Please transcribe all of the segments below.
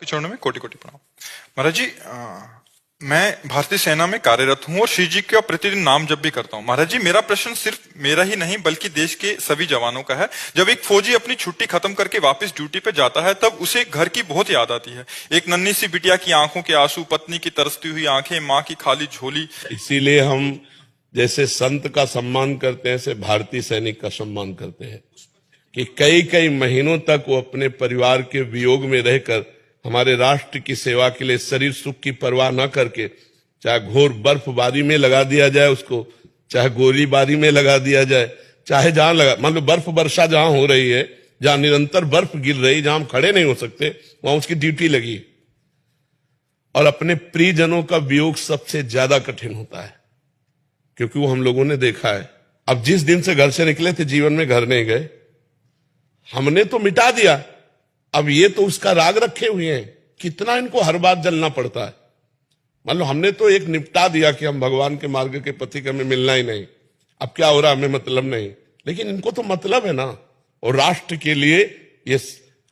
के चरणों में कोटि कोटि प्रणाम। महाराज जी, मैं भारतीय सेना में कार्यरत हूं और श्री जी का प्रतिदिन नाम जप भी करता हूं। महाराज जी, मेरा प्रश्न सिर्फ मेरा ही नहीं बल्कि देश के सभी जवानों का है। जब एक फौजी अपनी छुट्टी खत्म करके वापस ड्यूटी पे जाता है तब उसे घर की बहुत याद आती है। एक नन्ही सी बिटिया की आंखों के आंसू, पत्नी की तरसती हुई आंखें, माँ की खाली झोली। इसीलिए हम जैसे संत का सम्मान करते हैं ऐसे भारतीय सैनिक का सम्मान करते हैं कि कई कई महीनों तक वो अपने परिवार के वियोग में रहकर हमारे राष्ट्र की सेवा के लिए शरीर सुख की परवाह न करके, चाहे घोर बर्फबारी में लगा दिया जाए उसको, चाहे गोलीबारी में लगा दिया जाए, चाहे जहां लगा, मान लो बर्फ वर्षा जहां हो रही है, जहां निरंतर बर्फ गिर रही, जहां हम खड़े नहीं हो सकते, वहां उसकी ड्यूटी लगी। और अपने प्रियजनों का वियोग सबसे ज्यादा कठिन होता है, क्योंकि वो हम लोगों ने देखा है। अब जिस दिन से घर से निकले थे जीवन में घर नहीं गए, हमने तो मिटा दिया, अब ये तो उसका राग रखे हुए हैं, कितना इनको हर बार जलना पड़ता है। मान लो हमने तो एक निपटा दिया कि हम भगवान के मार्ग के पथिक हमें मिलना ही नहीं, अब क्या हो रहा हमें मतलब नहीं, लेकिन इनको तो मतलब है ना। और राष्ट्र के लिए ये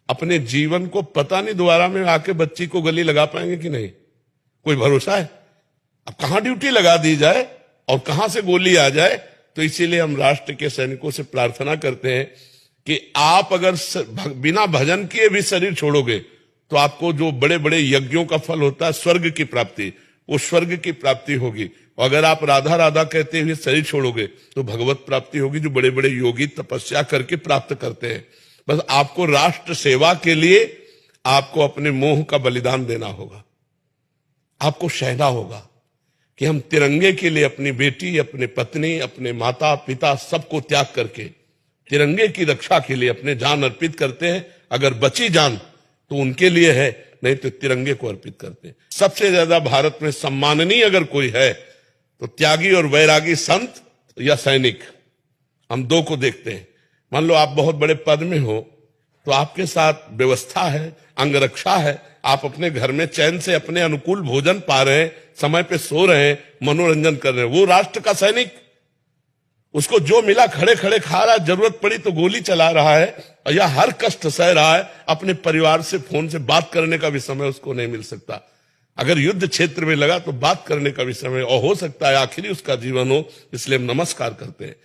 अपने जीवन को पता नहीं दोबारा में आके बच्ची को गली लगा पाएंगे कि नहीं, कोई भरोसा है। अब कहां ड्यूटी लगा दी जाए और कहां से गोली आ जाए। तो इसीलिए हम राष्ट्र के सैनिकों से प्रार्थना करते हैं कि आप अगर बिना भजन किए भी शरीर छोड़ोगे तो आपको जो बड़े बड़े यज्ञों का फल होता है स्वर्ग की प्राप्ति, वो स्वर्ग की प्राप्ति होगी। और अगर आप राधा राधा कहते हुए शरीर छोड़ोगे तो भगवत प्राप्ति होगी, जो बड़े बड़े योगी तपस्या करके प्राप्त करते हैं। बस आपको राष्ट्र सेवा के लिए आपको अपने मोह का बलिदान देना होगा, आपको सहना होगा कि हम तिरंगे के लिए अपनी बेटी, अपने पत्नी, अपने माता पिता सबको त्याग करके तिरंगे की रक्षा के लिए अपने जान अर्पित करते हैं। अगर बची जान तो उनके लिए है, नहीं तो तिरंगे को अर्पित करते हैं। सबसे ज्यादा भारत में सम्माननीय अगर कोई है तो त्यागी और वैरागी संत या सैनिक, हम दो को देखते हैं। मान लो आप बहुत बड़े पद में हो तो आपके साथ व्यवस्था है, अंगरक्षा है, आप अपने घर में चैन से अपने अनुकूल भोजन पा रहे हैं, समय पे सो रहे हैं, मनोरंजन कर रहे हैं। वो राष्ट्र का सैनिक, उसको जो मिला खड़े खड़े खा रहा है, जरूरत पड़ी तो गोली चला रहा है या हर कष्ट सह रहा है। अपने परिवार से फोन से बात करने का भी समय उसको नहीं मिल सकता। अगर युद्ध क्षेत्र में लगा तो बात करने का भी समय, और हो सकता है आखिरी उसका जीवन हो, इसलिए हम नमस्कार करते हैं,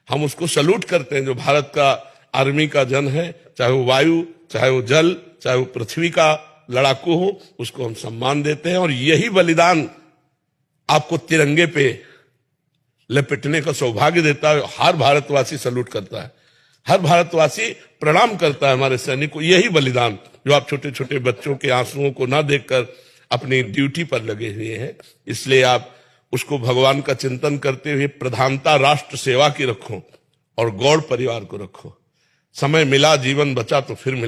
हम उसको सल्यूट करते हैं। जो भारत का आर्मी का जन है, चाहे वो वायु, चाहे वो जल, चाहे वो पृथ्वी का लड़ाकू हो, उसको हम सम्मान देते हैं। और यही बलिदान आपको तिरंगे पे लपेटने का सौभाग्य देता है। हर भारतवासी सल्यूट करता है, हर भारतवासी प्रणाम करता है हमारे सैनिक को। यही बलिदान जो आप छोटे छोटे बच्चों के आंसुओं को ना देखकर अपनी ड्यूटी पर लगे हुए हैं, इसलिए आप उसको भगवान का चिंतन करते हुए प्रधानता राष्ट्र सेवा की रखो और गौड़ परिवार को रखो। समय मिला, जीवन बचा तो फिर मिला।